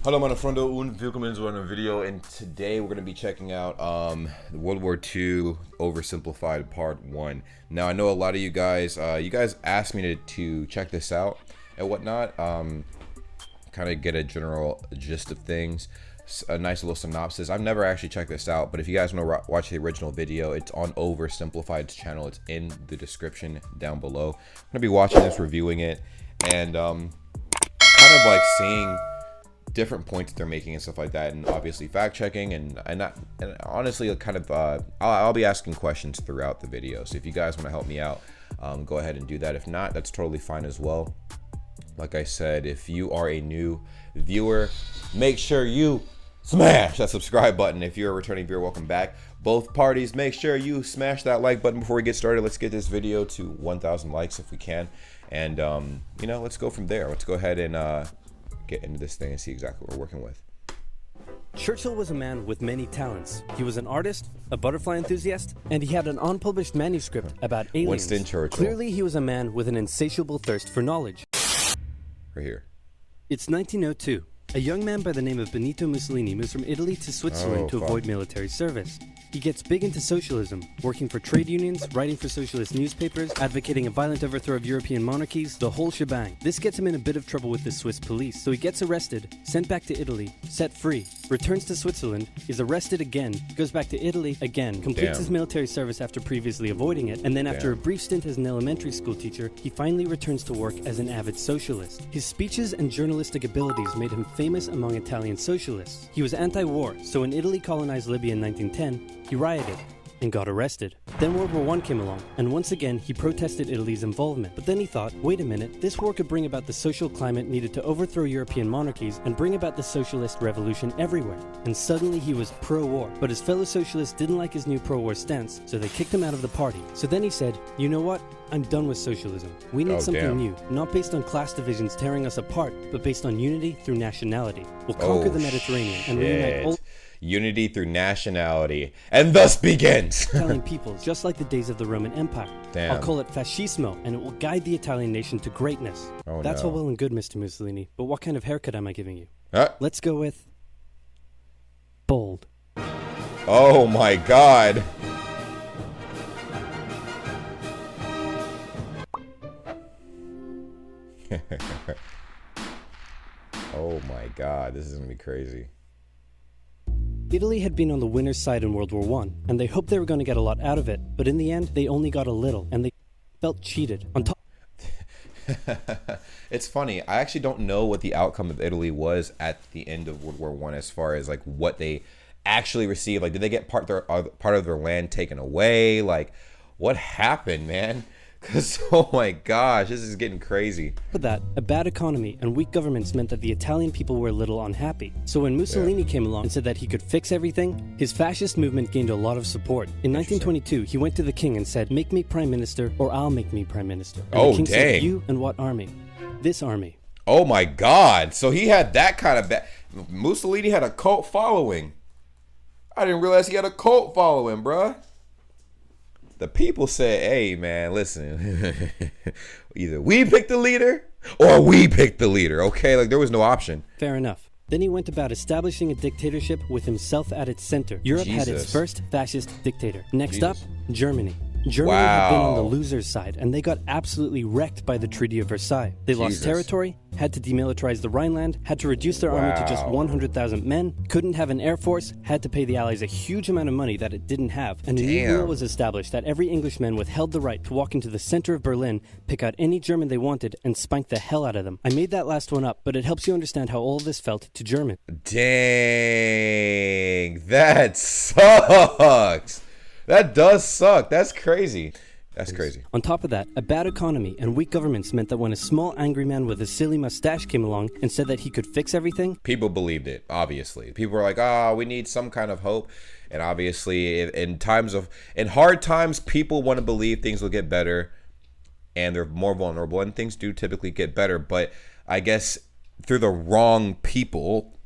Hallo meine Freunde und willkommen zu einem video, and today we're going to be checking out World War II Oversimplified Part 1. Now I know a lot of you guys asked me to check this out and whatnot, kind of get a general gist of things, a nice little synopsis. I've never actually checked this out, but if you guys want to watch the original video, it's on OverSimplified's channel. It's in the description down below. I'm going to be watching this, reviewing it, and kind of like seeing different points that they're making and stuff like that, and obviously fact checking and honestly kind of I'll be asking questions throughout the video. So if you guys want to help me out, go ahead and do that. If not, that's totally fine as well. Like I said, if you are a new viewer, make sure you smash that subscribe button. If you're a returning viewer, welcome back. Both parties, make sure you smash that like button before we get started. Let's get this video to 1,000 likes if we can, and you know, let's go from there. Let's go ahead and get into this thing and see exactly what we're working with. Churchill was a man with many talents. He was an artist, a butterfly enthusiast, and he had an unpublished manuscript about aliens. Winston Churchill. Clearly, he was a man with an insatiable thirst for knowledge. Right here. It's 1902. A young man by the name of Benito Mussolini moves from Italy to Switzerland to avoid military service. He gets big into socialism, working for trade unions, writing for socialist newspapers, advocating a violent overthrow of European monarchies, the whole shebang. This gets him in a bit of trouble with the Swiss police, so he gets arrested, sent back to Italy, set free, returns to Switzerland, is arrested again, goes back to Italy again, completes his military service after previously avoiding it, and then after a brief stint as an elementary school teacher, he finally returns to work as an avid socialist. His speeches and journalistic abilities made him famous among Italian socialists. He was anti-war, so when Italy colonized Libya in 1910, he rioted and got arrested. Then World War I came along, and once again he protested Italy's involvement. But then he thought, wait a minute, this war could bring about the social climate needed to overthrow European monarchies and bring about the socialist revolution everywhere. And suddenly he was pro-war. But his fellow socialists didn't like his new pro-war stance, so they kicked him out of the party. So then he said, you know what? I'm done with socialism. We need something new, not based on class divisions tearing us apart, but based on unity through nationality. We'll conquer the Mediterranean and reunite all unity through nationality, and thus begins Italian peoples, just like the days of the Roman Empire. I'll call it fascismo, and it will guide the Italian nation to greatness. That's all well and good, Mr. Mussolini, but what kind of haircut am I giving you? Let's go with bold. Oh my god. Oh my god, this is gonna be crazy. Italy had been on the winner's side in World War I, and they hoped they were going to get a lot out of it, but in the end, they only got a little, and they felt cheated. On top It's funny, I actually don't know what the outcome of Italy was at the end of World War I as far as like what they actually received. Like, did they get part of their land taken away? Like, what happened, man? Because, oh my gosh, this is getting crazy. For that, a bad economy and weak governments meant that the Italian people were a little unhappy. So when Mussolini came along and said that he could fix everything, his fascist movement gained a lot of support. In 1922, he went to the king and said, make me prime minister or I'll make me prime minister. And the king said, you and what army? This army. Oh my god, so he had that kind of Mussolini had a cult following. I didn't realize he had a cult following, bruh. The people said, hey man, listen, either we pick the leader or we pick the leader, okay? Like, there was no option. Fair enough. Then he went about establishing a dictatorship with himself at its center. Europe had its first fascist dictator. Next up, Germany. Germany had been on the loser's side, and they got absolutely wrecked by the Treaty of Versailles. They lost territory, had to demilitarize the Rhineland, had to reduce their army to just 100,000 men, couldn't have an air force, had to pay the Allies a huge amount of money that it didn't have, and a new rule was established that every Englishman withheld the right to walk into the center of Berlin, pick out any German they wanted, and spank the hell out of them. I made that last one up, but it helps you understand how all of this felt to Germans. Dang, that sucks. That does suck. That's crazy. That's crazy. On top of that, a bad economy and weak governments meant that when a small angry man with a silly mustache came along and said that he could fix everything, people believed it, obviously. People were like, oh, we need some kind of hope. And obviously, in hard times, people want to believe things will get better, and they're more vulnerable, and things do typically get better. But I guess through the wrong people,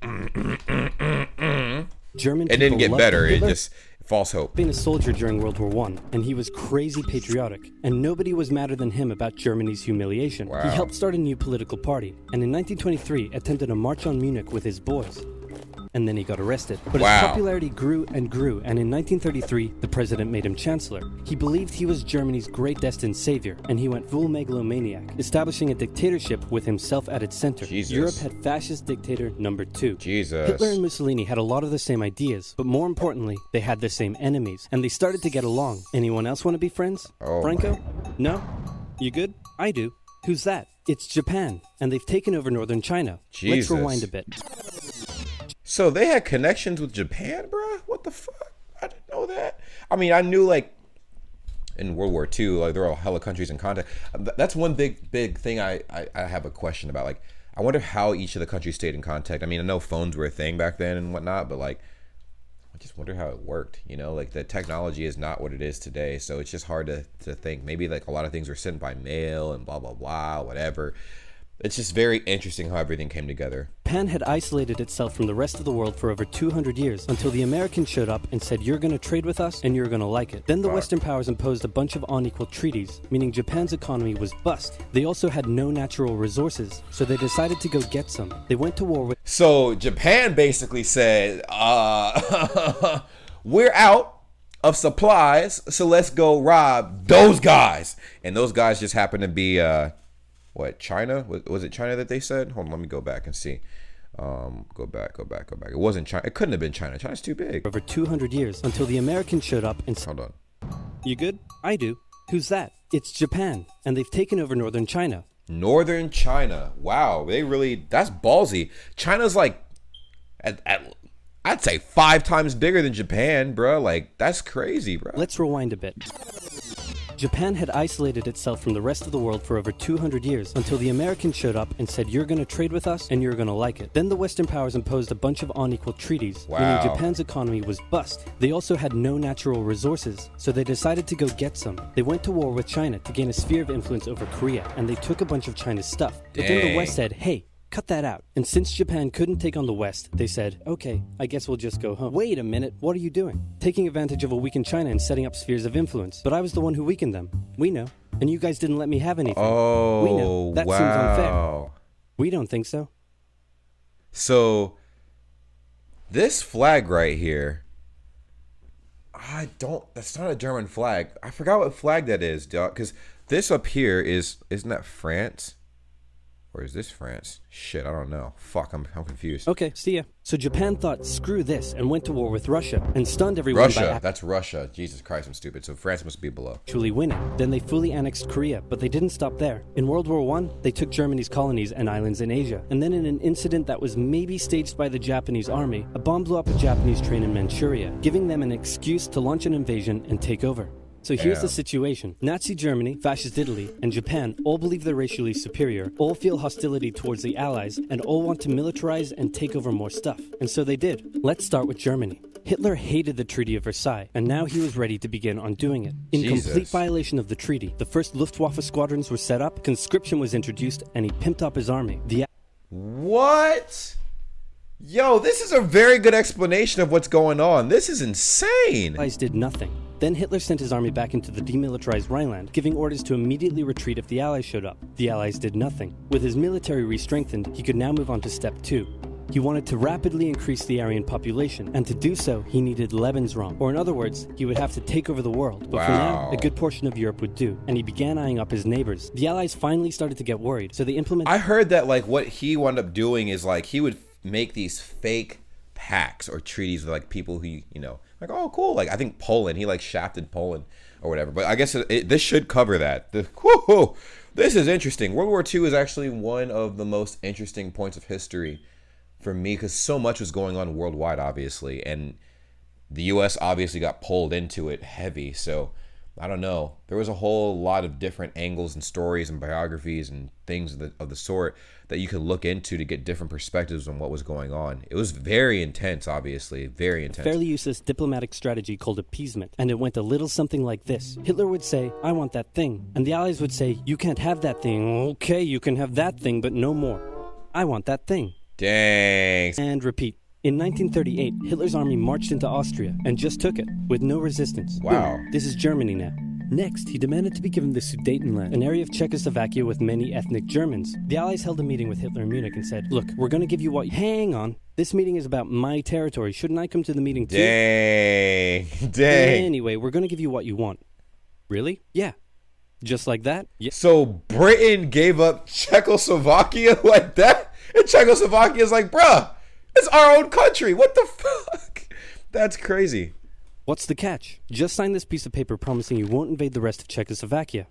German it didn't get better. It just False hope. Been a soldier during World War I, and he was crazy patriotic, and nobody was madder than him about Germany's humiliation. Wow. He helped start a new political party, and in 1923 attempted a march on Munich with his boys. And then he got arrested. But Wow. his popularity grew and grew, and in 1933, the president made him chancellor. He believed he was Germany's great destined savior, and he went full megalomaniac, establishing a dictatorship with himself at its center. Jesus. Europe had fascist dictator number 2. Jesus. Hitler and Mussolini had a lot of the same ideas, but more importantly, they had the same enemies, and they started to get along. Anyone else want to be friends? Oh Franco? No? You good? I do. Who's that? It's Japan, and they've taken over northern China. Jesus. Let's rewind a bit. So they had connections with Japan, bruh? What the fuck? I didn't know that. I mean, I knew like in World War II, like there were a hella countries in contact. That's one big thing I have a question about. Like, I wonder how each of the countries stayed in contact. I mean, I know phones were a thing back then and whatnot, but like, I just wonder how it worked. You know, like the technology is not what it is today, so it's just hard to think. Maybe like a lot of things were sent by mail and blah blah blah, whatever. It's just very interesting how everything came together. Japan had isolated itself from the rest of the world for over 200 years until the Americans showed up and said, you're going to trade with us and you're going to like it. Then the Western powers imposed a bunch of unequal treaties, meaning Japan's economy was bust. They also had no natural resources, so they decided to go get some. They went to war with... So Japan basically said, we're out of supplies, so let's go rob those guys. And those guys just happen to be... what, China? Was it China that they said? Hold on, let me go back and see. Go back. It wasn't China. It couldn't have been China. China's too big. Over 200 years until the Americans showed up and said, Hold on. You good? I do. Who's that? It's Japan, and they've taken over northern China. Northern China. Wow, that's ballsy. China's like, I'd say 5 times bigger than Japan, bro. Like, that's crazy, bro. Let's rewind a bit. Japan had isolated itself from the rest of the world for over 200 years until the Americans showed up and said, you're going to trade with us and you're going to like it. Then the Western powers imposed a bunch of unequal treaties, meaning Japan's economy was bust. They also had no natural resources, so they decided to go get some. They went to war with China to gain a sphere of influence over Korea, and they took a bunch of China's stuff. But then the West said, hey, cut that out. And since Japan couldn't take on the West, they said, okay, I guess we'll just go home. Wait a minute, what are you doing? Taking advantage of a weakened China and setting up spheres of influence. But I was the one who weakened them. We know. And you guys didn't let me have anything. Oh, we know. That seems unfair. We don't think so. So, this flag right here, that's not a German flag. I forgot what flag that is, dog. Because this up here isn't that France? Or is this France? Shit, I don't know. Fuck, I'm confused. Okay, see ya. So Japan thought, screw this, and went to war with Russia, and stunned everyone Russia, that's Russia. Jesus Christ, I'm stupid. So France must be below. Actually winning. Then they fully annexed Korea, but they didn't stop there. In World War I, they took Germany's colonies and islands in Asia. And then in an incident that was maybe staged by the Japanese army, a bomb blew up a Japanese train in Manchuria, giving them an excuse to launch an invasion and take over. So here's the situation. Nazi Germany, Fascist Italy, and Japan all believe they're racially superior, all feel hostility towards the Allies, and all want to militarize and take over more stuff. And so they did. Let's start with Germany. Hitler hated the Treaty of Versailles, and now he was ready to begin undoing it. In complete violation of the treaty, the first Luftwaffe squadrons were set up, conscription was introduced, and he pimped up his army. What? Yo, this is a very good explanation of what's going on. This is insane. Allies did nothing. Then Hitler sent his army back into the demilitarized Rhineland, giving orders to immediately retreat if the Allies showed up. The Allies did nothing. With his military re-strengthened, he could now move on to step 2. He wanted to rapidly increase the Aryan population, and to do so, he needed Lebensraum, or in other words, he would have to take over the world. But for now, a good portion of Europe would do, and he began eyeing up his neighbors. The Allies finally started to get worried, so they implemented... I heard that like what he wound up doing is like he would make these fake pacts or treaties with like people who, you know, like, oh, cool. Like, I think Poland, he like shafted Poland or whatever. But I guess this should cover that. This is interesting. World War II is actually one of the most interesting points of history for me because so much was going on worldwide, obviously. And the U.S. obviously got pulled into it heavy. So, I don't know. There was a whole lot of different angles and stories and biographies and things of the sort that you could look into to get different perspectives on what was going on. It was very intense, obviously, very intense. Fairly useless diplomatic strategy called appeasement, and it went a little something like this. Hitler would say, I want that thing, and the Allies would say, you can't have that thing. Okay, you can have that thing, but no more. I want that thing. Dang. And repeat. In 1938, Hitler's army marched into Austria and just took it, with no resistance. Wow. Boom. This is Germany now. Next, he demanded to be given the Sudetenland, an area of Czechoslovakia with many ethnic Germans. The Allies held a meeting with Hitler in Munich and said, look, we're going to give you what... Hang on. This meeting is about my territory. Shouldn't I come to the meeting too? Dang. Anyway, we're going to give you what you want. Really? Yeah. Just like that? Yeah. So Britain gave up Czechoslovakia like that? And Czechoslovakia's like, bruh, it's our own country. What the fuck? That's crazy. What's the catch? Just sign this piece of paper promising you won't invade the rest of Czechoslovakia.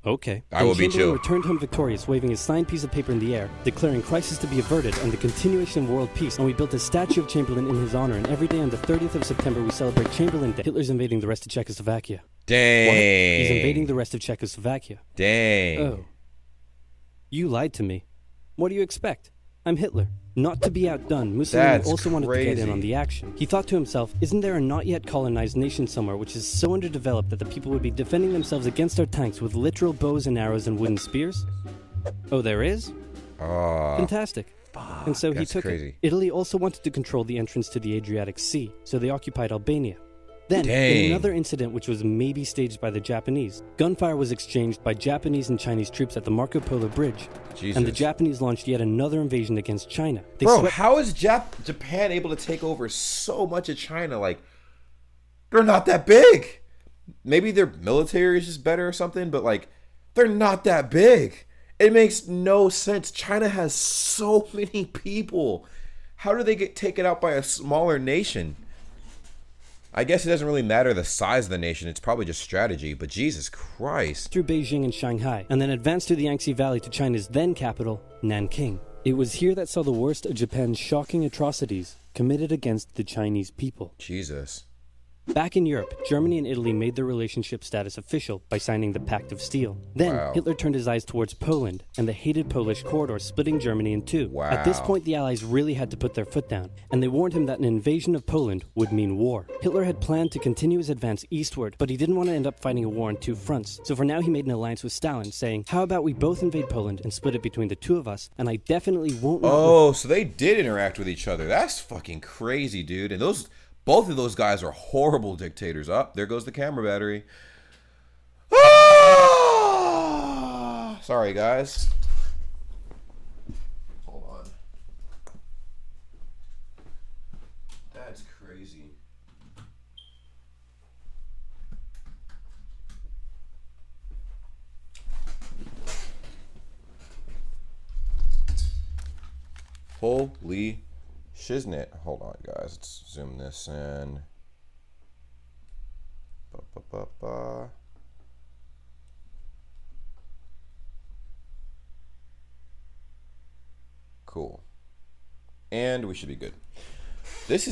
Okay. I will be Chamberlain chill. returned home victorious, waving his signed piece of paper in the air, declaring crisis to be averted and the continuation of world peace. And we built a statue of Chamberlain in his honor, and every day on the 30th of September we celebrate Chamberlain Day. Hitler's invading the rest of Czechoslovakia. Dang. What? He's invading the rest of Czechoslovakia. Dang. Oh. You lied to me. What do you expect? I'm Hitler. Not to be outdone, Mussolini That's also wanted to get in crazy. on the action. He thought to himself, isn't there a not yet colonized nation somewhere which is so underdeveloped that the people would be defending themselves against our tanks with literal bows and arrows and wooden spears? Oh, there is? Fantastic. And so he that's took crazy. it. Italy also wanted to control the entrance to the Adriatic Sea, so they occupied Albania. Then, Dang. in another incident which was maybe staged by the Japanese, gunfire was exchanged by Japanese and Chinese troops at the Marco Polo Bridge, Jesus. and the Japanese launched yet another invasion against China. They Bro, swept- how is Japan able to take over so much of China? Like, they're not that big. Maybe their military is just better or something, but like, they're not that big. It makes no sense. China has so many people. How do they get taken out by a smaller nation? I guess it doesn't really matter the size of the nation. It's probably just strategy. But Jesus Christ. through Beijing and Shanghai, and then advanced through the Yangtze Valley to China's then capital, Nanking. It was here that saw the worst of Japan's shocking atrocities committed against the Chinese people. Jesus. Back in Europe, Germany and Italy made their relationship status official by signing the Pact of Steel. Then, Wow. Hitler turned his eyes towards Poland and the hated Polish corridor, splitting Germany in two. Wow. At this point, the Allies really had to put their foot down, and they warned him that an invasion of Poland would mean war. Hitler had planned to continue his advance eastward, but he didn't want to end up fighting a war on two fronts. So for now, he made an alliance with Stalin, saying, how about we both invade Poland and split it between the two of us, and I definitely won't... Oh, so they did interact with each other. That's fucking crazy, dude. And both of those guys are horrible dictators. Up, there goes the camera battery. Ah! Sorry, guys. Hold on. That's crazy. Holy shiznit. Hold on, guys. Let's zoom this in. Cool. And we should be good. This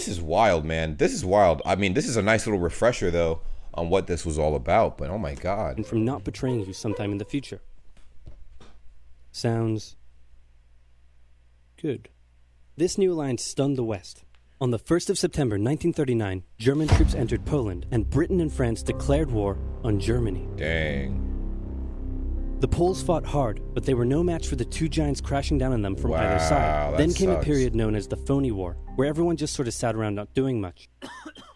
is wild, man. This is wild. I mean, this is a nice little refresher, though, on what this was all about. But oh my God. and from not betraying you sometime in the future. Sounds good. This new alliance stunned the West. On the 1st of September 1939, German troops entered Poland, and Britain and France declared war on Germany. Dang. The Poles fought hard, but they were no match for the two giants crashing down on them from either Wow, side. that Then came sucks. a period known as the Phoney War, where everyone just sort of sat around not doing much.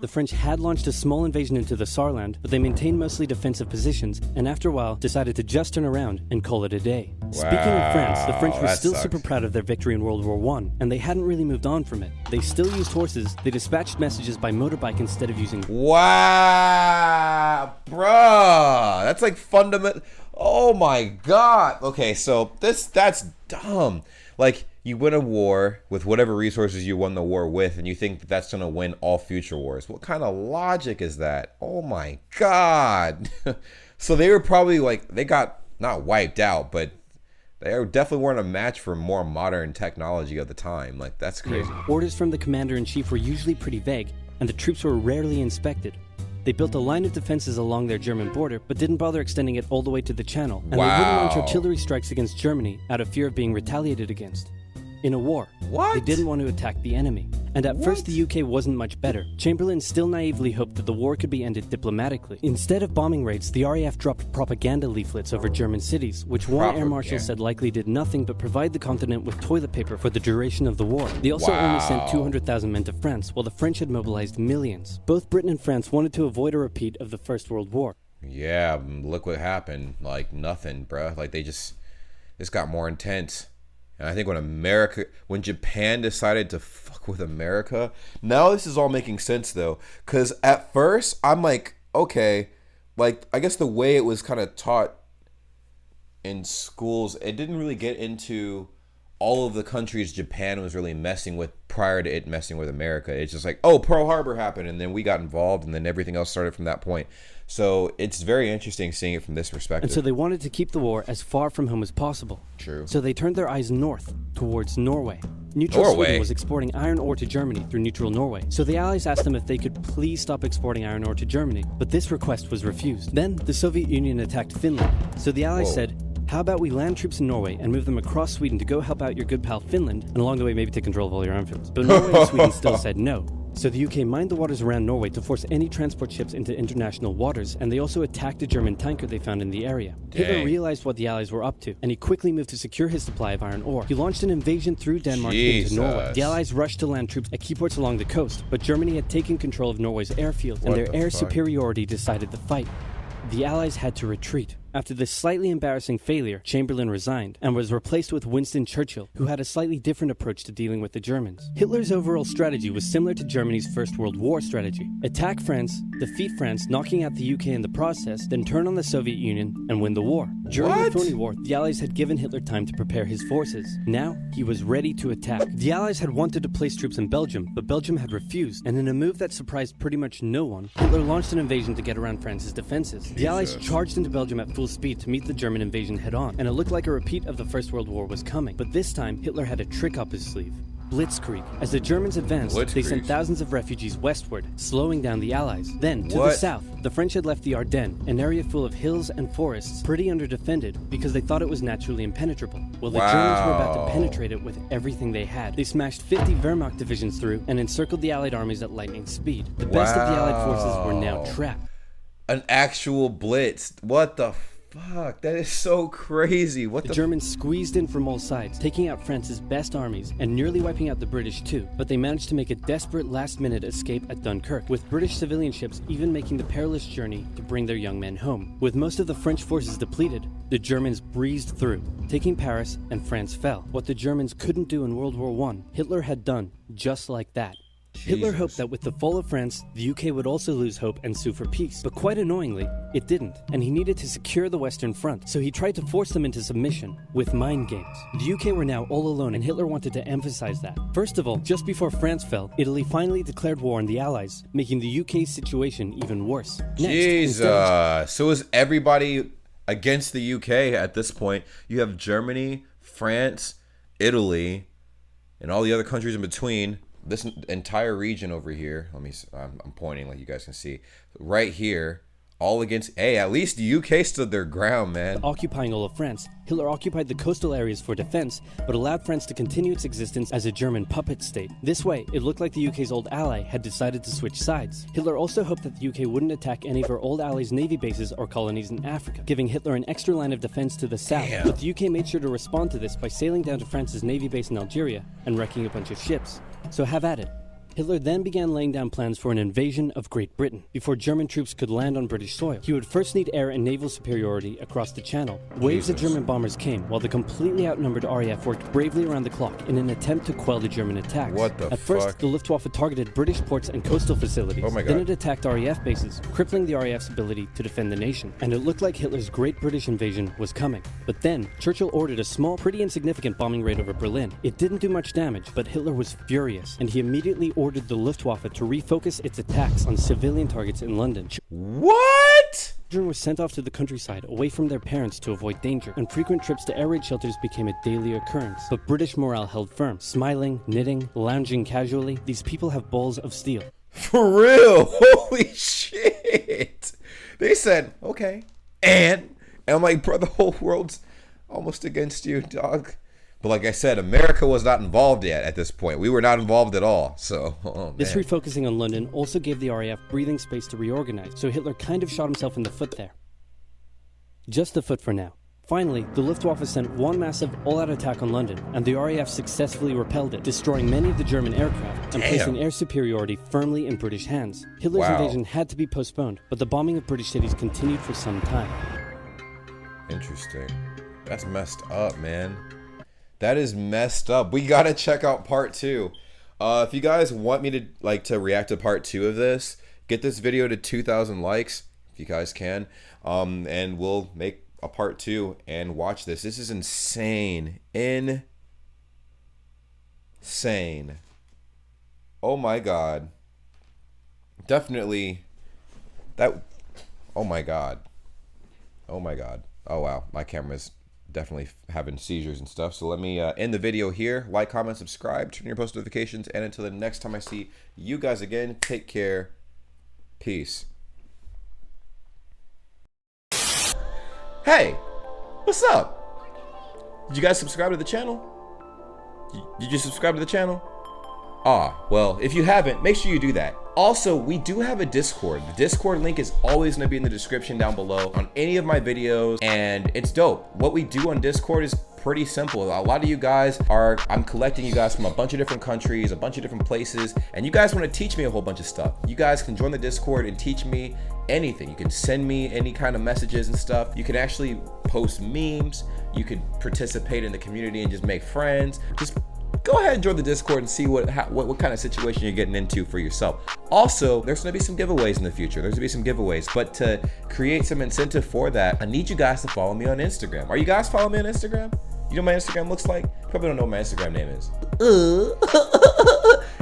The French had launched a small invasion into the Saarland, but they maintained mostly defensive positions, and after a while decided to just turn around and call it a day. Speaking of France, the French were that still sucks. super proud of their victory in World War I, and they hadn't really moved on from it. They still used horses, they dispatched messages by motorbike instead of using... Wow, bruh, that's like fundamental. Oh my God. Okay, so that's dumb. Like, you win a war with whatever resources you won the war with, and you think that that's gonna win all future wars. What kind of logic is that? Oh my God. So they were probably like, they got not wiped out, but they definitely weren't a match for more modern technology of the time. Like, that's crazy. Orders from the commander-in-chief were usually pretty vague, and the troops were rarely inspected. They built a line of defenses along their German border, but didn't bother extending it all the way to the Channel, and they wouldn't launch Wow. artillery strikes against Germany out of fear of being retaliated against. In a war, What? they didn't want to attack the enemy. And at first the UK wasn't much better. Chamberlain still naively hoped that the war could be ended diplomatically. Instead of bombing raids, the RAF dropped propaganda leaflets over German cities, which one air marshal said likely did nothing but provide the continent with toilet paper for the duration of the war. They also only sent 200,000 men to France, while the French had mobilized millions. Both Britain and France wanted to avoid a repeat of the First World War. Yeah, look what happened. Like nothing, bruh. Like this got more intense. And I think when Japan decided to fuck with America, now this is all making sense though. Cause at first I'm like, okay, like I guess the way it was kind of taught in schools, it didn't really get into all of the countries Japan was really messing with prior to it messing with America. It's just like, oh, Pearl Harbor happened, and then we got involved, and then everything else started from that point. So it's very interesting seeing it from this perspective. And so they wanted to keep the war as far from home as possible. True. So they turned their eyes north, towards Norway. Neutral Sweden was exporting iron ore to Germany through neutral Norway. So the Allies asked them if they could please stop exporting iron ore to Germany, but this request was refused. Then the Soviet Union attacked Finland. So the Allies said, how about we land troops in Norway and move them across Sweden to go help out your good pal Finland, and along the way maybe take control of all your airfields. But Norway and Sweden still said no. So the UK mined the waters around Norway to force any transport ships into international waters, and they also attacked a German tanker they found in the area. Hitler realized what the Allies were up to, and he quickly moved to secure his supply of iron ore. He launched an invasion through Denmark into Norway. The Allies rushed to land troops at key ports along the coast, but Germany had taken control of Norway's airfields, and their air superiority decided the fight. The Allies had to retreat. After this slightly embarrassing failure, Chamberlain resigned and was replaced with Winston Churchill, who had a slightly different approach to dealing with the Germans. Hitler's overall strategy was similar to Germany's First World War strategy. Attack France, defeat France, knocking out the UK in the process, then turn on the Soviet Union and win the war. During the Phoney War, the Allies had given Hitler time to prepare his forces. Now, he was ready to attack. The Allies had wanted to place troops in Belgium, but Belgium had refused, and in a move that surprised pretty much no one, Hitler launched an invasion to get around France's defenses. The Allies charged into Belgium at full speed to meet the German invasion head-on, and it looked like a repeat of the First World War was coming. But this time, Hitler had a trick up his sleeve. Blitzkrieg. As the Germans advanced, they sent thousands of refugees westward, slowing down the Allies. Then, to the south, the French had left the Ardennes, an area full of hills and forests, pretty underdefended, because they thought it was naturally impenetrable. Well, the Germans were about to penetrate it with everything they had. They smashed 50 Wehrmacht divisions through and encircled the Allied armies at lightning speed. The best of the Allied forces were now trapped. An actual blitz. What the fuck? That is so crazy. What the Germans squeezed in from all sides, taking out France's best armies and nearly wiping out the British too. But they managed to make a desperate last-minute escape at Dunkirk, with British civilian ships even making the perilous journey to bring their young men home. With most of the French forces depleted, the Germans breezed through, taking Paris, and France fell. What the Germans couldn't do in World War I, Hitler had done just like that. Hitler hoped that with the fall of France, the UK would also lose hope and sue for peace. But quite annoyingly, it didn't, and he needed to secure the Western Front, so he tried to force them into submission with mind games. The UK were now all alone, and Hitler wanted to emphasize that. First of all, just before France fell, Italy finally declared war on the Allies, making the UK's situation even worse. Next, so is everybody against the UK at this point? You have Germany, France, Italy, and all the other countries in between. This entire region over here, I'm pointing like you guys can see, right here, all against, hey, at least the UK stood their ground, man. Occupying all of France, Hitler occupied the coastal areas for defense, but allowed France to continue its existence as a German puppet state. This way, it looked like the UK's old ally had decided to switch sides. Hitler also hoped that the UK wouldn't attack any of her old allies' navy bases or colonies in Africa, giving Hitler an extra line of defense to the south. But the UK made sure to respond to this by sailing down to France's navy base in Algeria and wrecking a bunch of ships. So have at it. Hitler then began laying down plans for an invasion of Great Britain. Before German troops could land on British soil, he would first need air and naval superiority across the Channel. Waves of German bombers came, while the completely outnumbered RAF worked bravely around the clock in an attempt to quell the German attacks. At first, the Luftwaffe targeted British ports and coastal facilities. Then it attacked RAF bases, crippling the RAF's ability to defend the nation. And it looked like Hitler's Great British invasion was coming. But then, Churchill ordered a small, pretty insignificant bombing raid over Berlin. It didn't do much damage, but Hitler was furious, and he immediately ordered the Luftwaffe to refocus its attacks on civilian targets in London. What? Children were sent off to the countryside away from their parents to avoid danger, and frequent trips to air raid shelters became a daily occurrence. But British morale held firm. Smiling, knitting, lounging casually, these people have balls of steel. For real? Holy shit. They said, okay. And I'm like, bro, the whole world's almost against you, dog. But like I said, America was not involved yet at this point. We were not involved at all. So, oh, man. This refocusing on London also gave the RAF breathing space to reorganize, so Hitler kind of shot himself in the foot there. Just the foot for now. Finally, the Luftwaffe sent one massive all-out attack on London, and the RAF successfully repelled it, destroying many of the German aircraft and placing air superiority firmly in British hands. Hitler's invasion had to be postponed, but the bombing of British cities continued for some time. Interesting. That's messed up, man. That is messed up. We gotta check out part 2. If you guys want me to react to part 2 of this, get this video to 2,000 likes if you guys can, and we'll make a part 2 and watch this. This is insane. Insane. Oh my god. Definitely that. Oh my god. Oh my god. Oh wow, my camera's definitely having seizures and stuff. So let me end the video here. Like, comment, subscribe, turn on your post notifications, and until the next time I see you guys again, take care. Peace. Hey, what's up? Did you guys subscribe to the channel? Did you subscribe to the channel? Well, if you haven't, make sure you do that. Also, we do have a Discord. The Discord link is always going to be in the description down below on any of my videos, and it's dope. What we do on Discord is pretty simple. A lot of you guys I'm collecting you guys from a bunch of different countries, a bunch of different places, and you guys want to teach me a whole bunch of stuff. You guys can join the Discord and teach me anything. You can send me any kind of messages and stuff. You can actually post memes. You could participate in the community and just make friends. Just go ahead and join the Discord and see what kind of situation you're getting into for yourself. Also, there's going to be some giveaways in the future. There's going to be some giveaways, but to create some incentive for that, I need you guys to follow me on Instagram. Are you guys following me on Instagram? You know what my Instagram looks like? Probably don't know what my Instagram name is.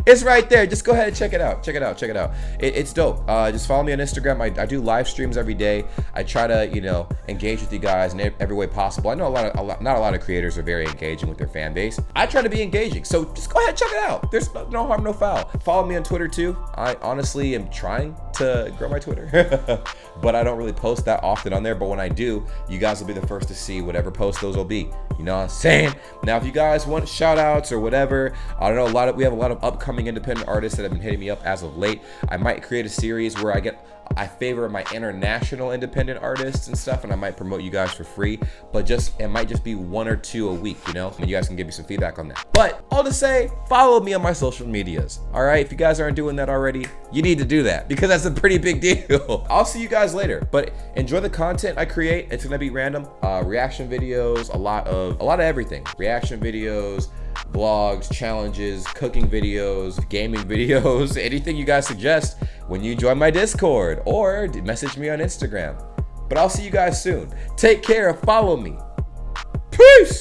It's right there. Just go ahead and check it out. Check it out. Check it out. It's dope. Just follow me on Instagram. I do live streams every day. I try to, engage with you guys in every way possible. I know not a lot of creators are very engaging with their fan base. I try to be engaging. So just go ahead and check it out. There's no harm, no foul. Follow me on Twitter too. I honestly am trying to grow my Twitter, but I don't really post that often on there. But when I do, you guys will be the first to see whatever post those will be. You know what I'm saying? Now, if you guys want shout outs or whatever, I don't know, we have a lot of upcoming independent artists that have been hitting me up as of late. I might create a series where I favor my international independent artists and stuff, and I might promote you guys for free, but it might just be 1 or 2 a week, and you guys can give me some feedback on that. But all to say, follow me on my social medias. All right, if you guys aren't doing that already, you need to do that because that's a pretty big deal. I'll see you guys later, but enjoy the content I create. It's gonna be random reaction videos, a lot of everything. Reaction videos, vlogs, challenges, cooking videos, gaming videos, anything you guys suggest when you join my Discord or message me on Instagram. But I'll see you guys soon. Take care and follow me. Peace!